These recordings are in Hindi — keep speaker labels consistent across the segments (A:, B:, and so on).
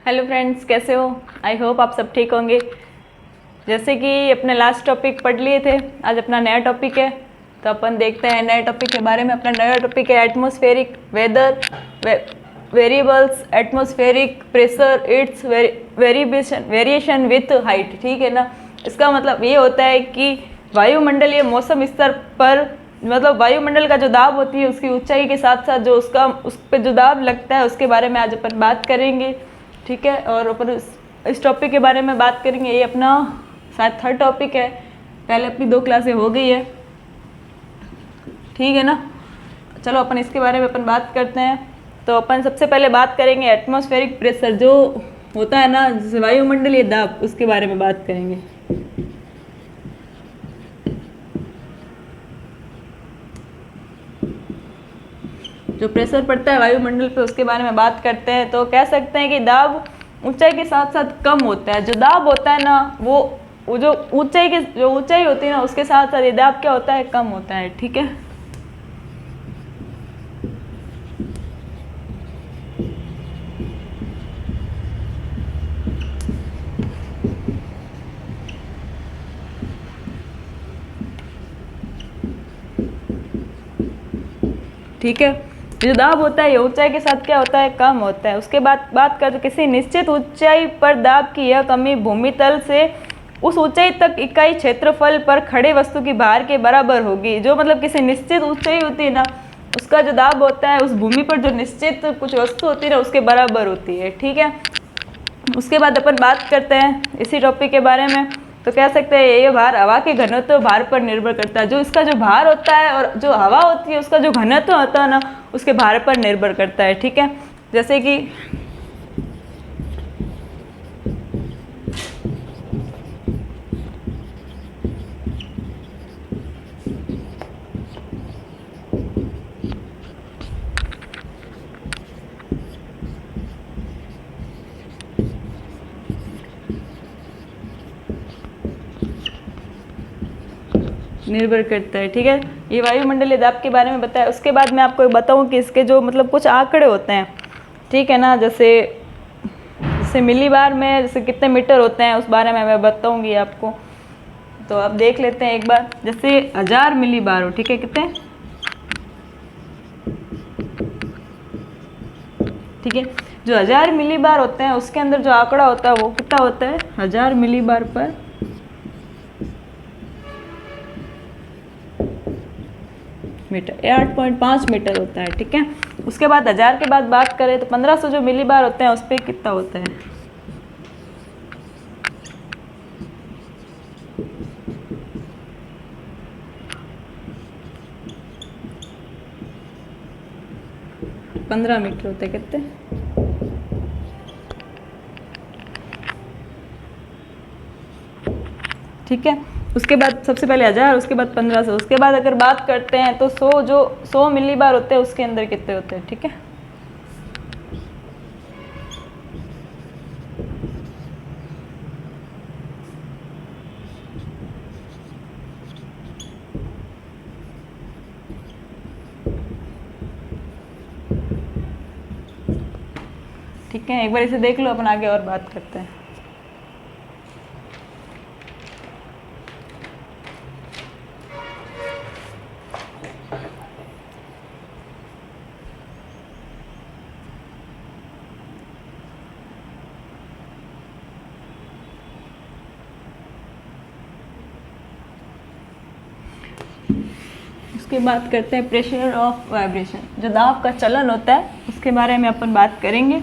A: हेलो फ्रेंड्स, कैसे हो? आई होप आप सब ठीक होंगे। जैसे कि अपने लास्ट टॉपिक पढ़ लिए थे, आज अपना नया टॉपिक है। तो अपन देखते हैं नए टॉपिक के बारे में। अपना नया टॉपिक है atmospheric weather variables, atmospheric pressure, its variation with height. ठीक है ना। इसका मतलब ये होता है कि वायुमंडलीय मौसम स्तर पर, मतलब वायुमंडल का जो दाब होती है उसकी ऊंचाई के साथ साथ जो उस पर जो दाब लगता है उसके बारे में आज अपन बात करेंगे। ठीक है। और अपन इस टॉपिक के बारे में बात करेंगे। ये अपना शायद थर्ड टॉपिक है, पहले अपनी 2 क्लासें हो गई है। ठीक है ना। चलो अपन इसके बारे में अपन बात करते हैं। तो अपन सबसे पहले बात करेंगे एटमॉस्फेरिक प्रेशर, जो होता है ना जैसे वायुमंडलीय दाब, उसके बारे में बात करेंगे। जो प्रेशर पड़ता है वायुमंडल पे उसके बारे में बात करते हैं। तो कह सकते हैं कि दाब ऊंचाई के साथ साथ कम होता है। जो दाब होता है ना वो जो ऊंचाई होती है ना उसके साथ साथ ये दाब क्या होता है, कम होता है। ठीक है। ठीक है। जो दाब होता है ये ऊंचाई के साथ क्या होता है, कम होता है। उसके बाद बात करते किसी निश्चित ऊंचाई पर दाब की यह कमी भूमितल से उस ऊंचाई तक इकाई क्षेत्रफल पर खड़े वस्तु की भार के बराबर होगी। जो मतलब किसी निश्चित ऊंचाई होती है ना, उसका जो दाब होता है उस भूमि पर जो निश्चित कुछ वस्तु होती है ना उसके बराबर होती है। ठीक है। उसके बाद अपन बात करते हैं इसी टॉपिक के बारे में। तो कह सकते हैं ये भार हवा के घनत्व भार पर निर्भर करता है। जो इसका जो भार होता है और जो हवा होती है उसका जो घनत्व होता है ना उसके भार पर निर्भर करता है। ठीक है। जैसे कि निर्भर करता है। ठीक है। ये वायुमंडलीय दाब के बारे में बताया। उसके बाद मैं आपको बताऊं कि इसके जो मतलब कुछ आंकड़े होते हैं। ठीक है ना। जैसे मिलीबार में जैसे कितने मीटर होते हैं उस बारे में मैं बताऊंगी आपको। तो आप देख लेते हैं एक बार। जैसे 1000 मिलीबार हो, ठीक है, कितने, ठीक है, जो 1000 मिलीबार होते हैं उसके अंदर जो आंकड़ा होता है वो कितना होता है, 1000 मिलीबार पर मीटर, 8.5 मीटर होता है। ठीक है। उसके बाद 1000 के बाद बात करें तो 1500 जो मिलीबार होते हैं उस पर कितना होता है, पंद्रह मीटर होते हैं। कितने, ठीक है। उसके बाद सबसे पहले 1000, उसके बाद 1500, उसके बाद अगर बात करते हैं तो 100 जो 100 मिलीबार होते हैं उसके अंदर कितने होते हैं। ठीक है। ठीक है। एक बार इसे देख लो, अपन आगे और बात करते हैं। उसकी बात करते हैं प्रेशर ऑफ वाइब्रेशन, जो दाब का चलन होता है उसके बारे में अपन बात करेंगे।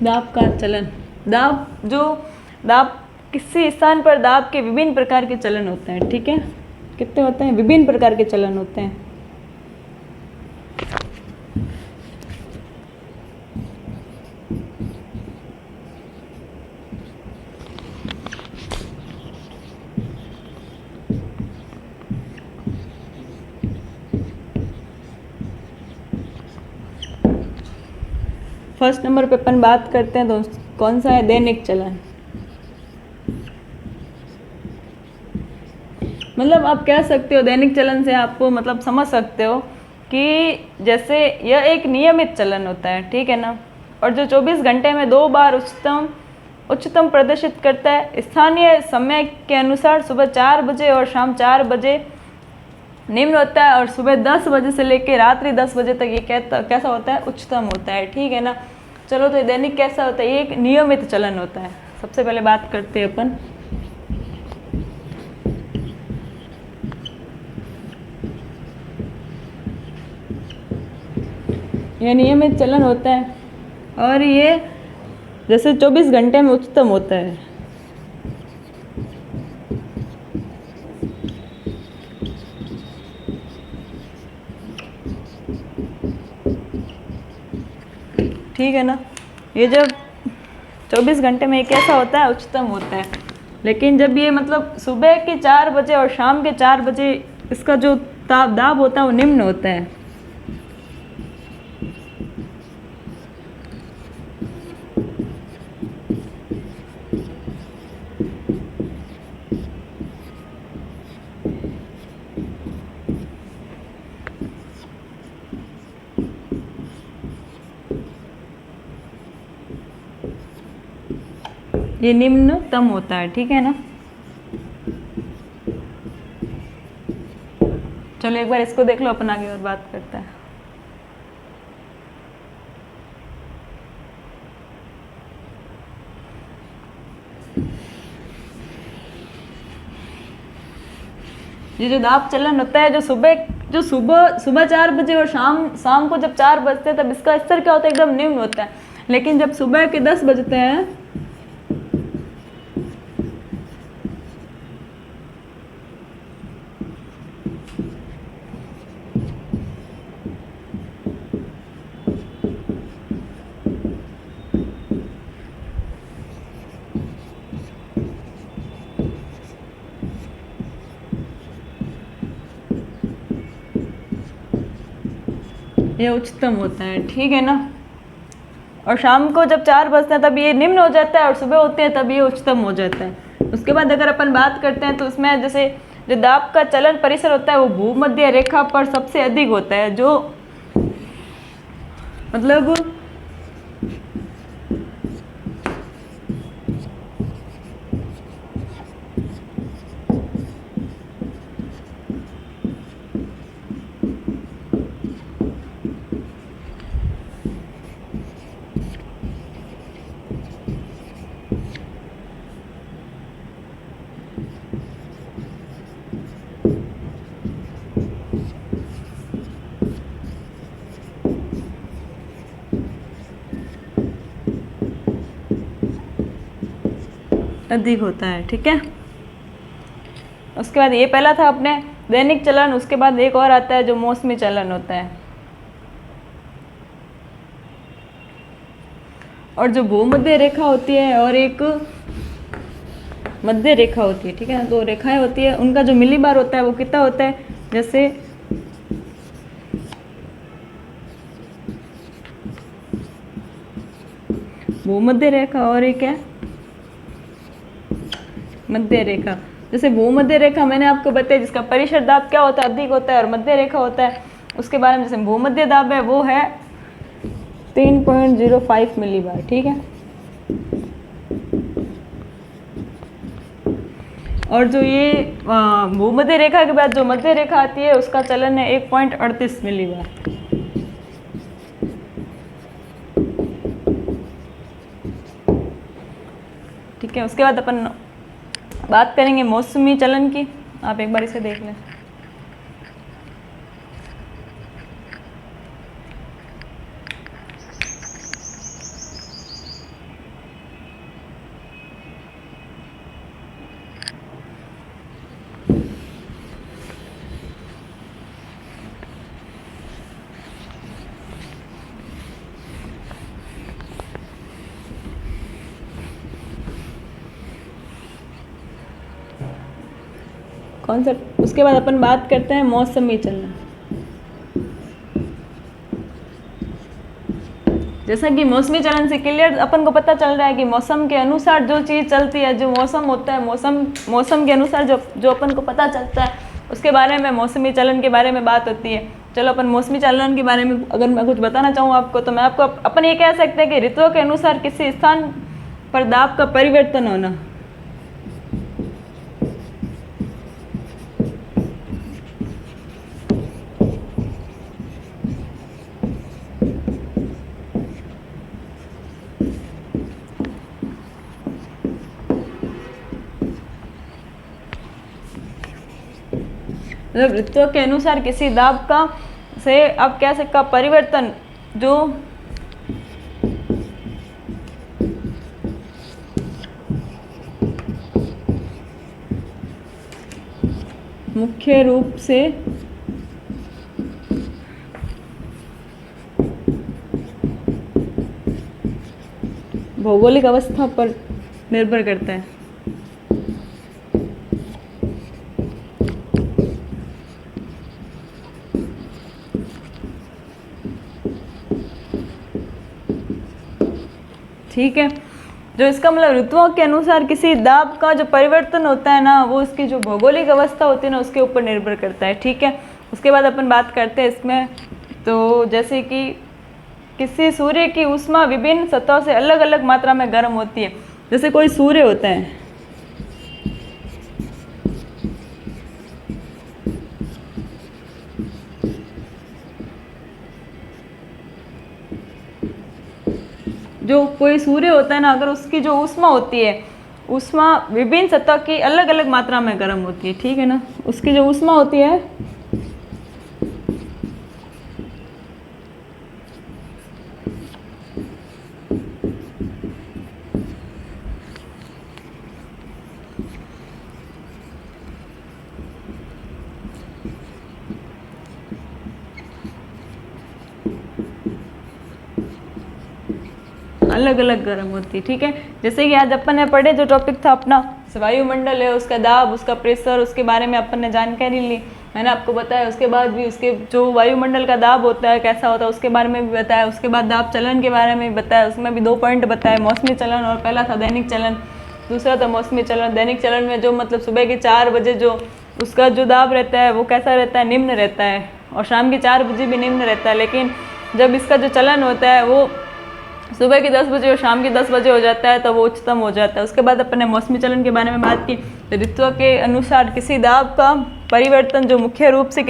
A: दाब का चलन, दाब किसी स्थान पर दाब के विभिन्न प्रकार के चलन होते हैं। ठीक है। कितने होते हैं, विभिन्न प्रकार के चलन होते हैं। फर्स्ट नंबर पे अपन बात करते हैं तो कौन सा है, दैनिक चलन। मतलब आप कह सकते हो दैनिक चलन से आपको मतलब समझ सकते हो कि जैसे यह एक नियमित चलन होता है, ठीक है ना, और जो 24 घंटे में 2 बार उच्चतम प्रदर्शित करता है। स्थानीय समय के अनुसार सुबह 4 बजे और शाम 4 बजे निम्न होता है, और सुबह 10 बजे से लेकर रात्रि 10 बजे तक ये कैसा होता है, उच्चतम होता है, ठीक है ना। चलो तो दैनिक कैसा होता है, ये एक नियमित चलन होता है। सबसे पहले बात करते हैं अपन, यह नियमित चलन होता है और ये जैसे 24 घंटे में उच्चतम होता है। ठीक है ना, ये जब 24 घंटे में कैसा होता है, उच्चतम होता है। लेकिन जब ये मतलब सुबह के 4 बजे और शाम के 4 बजे इसका जो दाब होता है वो निम्न होता है। ये निम्नतम होता है, ठीक है ना। चलो एक बार इसको देख लो, अपन आगे और बात करते हैं। ये जो दाब चलन होता है, जो सुबह 4 बजे और शाम को जब 4 बजते हैं तब इसका स्तर क्या होता है, एकदम निम्न होता है। लेकिन जब सुबह के 10 बजते हैं ये उच्चतम होता है, ठीक है ना। और शाम को जब 4 बजते हैं तब ये निम्न हो जाता है और सुबह होते हैं तब ये उच्चतम हो जाता है। उसके बाद अगर अपन बात करते हैं तो उसमें जैसे जो दाब का चलन परिसर होता है वो भूमध्य रेखा पर सबसे अधिक होता है, जो मतलब अधिक होता है, ठीक है। उसके बाद ये पहला था अपने दैनिक चलन, उसके बाद एक और आता है जो मौसमी चलन होता है। और जो भूमध्य रेखा होती है और एक मध्य रेखा होती है, ठीक है। दो रेखाएं होती है, उनका जो मिलीबार होता है वो कितना होता है, जैसे भूमध्य रेखा और एक है मध्य रेखा। जैसे भूमध्य रेखा मैंने आपको बताया जिसका परिसर दाब क्या होता है, अधिक होता है, और मध्य रेखा होता है उसके बारे में। जैसे भूमध्य दाब है वो है 3.05 मिलीबार, ठीक है। और जो ये भूमध्य रेखा के बाद जो मध्य रेखा आती है उसका चलन है 1.38 मिलीबार। ठीक है। उसके बाद अपन बात करेंगे मौसमी चलन की। आप एक बार इसे देख लें। कौन सा? उसके बाद अपन बात करते हैं मौसमी चलन। जैसा कि मौसमी चलन से क्लियर अपन को पता चल रहा है कि मौसम के अनुसार जो चीज़ चलती है, जो मौसम होता है, मौसम के अनुसार जो अपन को पता चलता है उसके बारे में मौसमी चलन के बारे में बात होती है। चलो अपन मौसमी चलन के बारे में अगर मैं कुछ बताना चाहूँ आपको, तो मैं आपको अपन ये कह सकते हैं कि ऋतुओं के अनुसार किसी स्थान पर दाब का परिवर्तन होना। मतलब ऋतुओं के अनुसार किसी दाब का से आप कह सकते का परिवर्तन जो मुख्य रूप से भौगोलिक अवस्था पर निर्भर करता है। ठीक है, जो इसका मतलब ऋतुओं के अनुसार किसी दाब का जो परिवर्तन होता है ना, वो उसकी जो भौगोलिक अवस्था होती है ना उसके ऊपर निर्भर करता है। ठीक है, उसके बाद अपन बात करते हैं इसमें, तो जैसे कि किसी सूर्य की ऊष्मा विभिन्न सतहों से अलग अलग मात्रा में गर्म होती है। जैसे कोई सूर्य होता है, जो कोई सूर्य होता है ना, अगर उसकी जो ऊष्मा होती है, ऊष्मा विभिन्न सतह की अलग अलग मात्रा में गर्म होती है। ठीक है ना, उसकी जो ऊष्मा होती है अलग अलग गर्म होती है। ठीक है, जैसे कि आज अपन ने पढ़े जो टॉपिक था अपना वायुमंडल है, उसका दाब, उसका प्रेशर, उसके बारे में अपन ने जानकारी ली, मैंने आपको बताया। उसके बाद भी उसके जो वायुमंडल का दाब होता है कैसा होता है उसके बारे में भी बताया। उसके बाद दाब चलन के बारे में भी बताया, उसमें भी 2 पॉइंट बताए, मौसमी चलन और पहला था दैनिक चलन, दूसरा था मौसमी चलन। दैनिक चलन में जो मतलब सुबह के 4 बजे जो उसका जो दाब रहता है वो कैसा रहता है, निम्न रहता है, और शाम के 4 बजे भी निम्न रहता है। लेकिन जब इसका जो चलन होता है वो सुबह के 10 बजे और शाम के 10 बजे हो जाता है तो वो उच्चतम हो जाता है। उसके बाद अपन ने मौसमी चलन के बारे में बात की, तो ऋतुओं के अनुसार किसी दाब का परिवर्तन जो मुख्य रूप से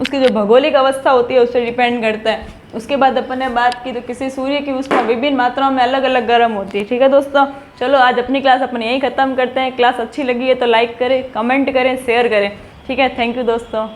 A: उसकी जो भौगोलिक अवस्था होती है उससे डिपेंड करता है। उसके बाद अपन ने बात की तो किसी सूर्य की ऊष्मा विभिन्न मात्राओं में अलग अलग गर्म होती है। ठीक है दोस्तों, चलो आज अपनी क्लास अपन यहीं ख़त्म करते हैं। क्लास अच्छी लगी है तो लाइक करें, कमेंट करें, शेयर करें। ठीक है, थैंक यू दोस्तों।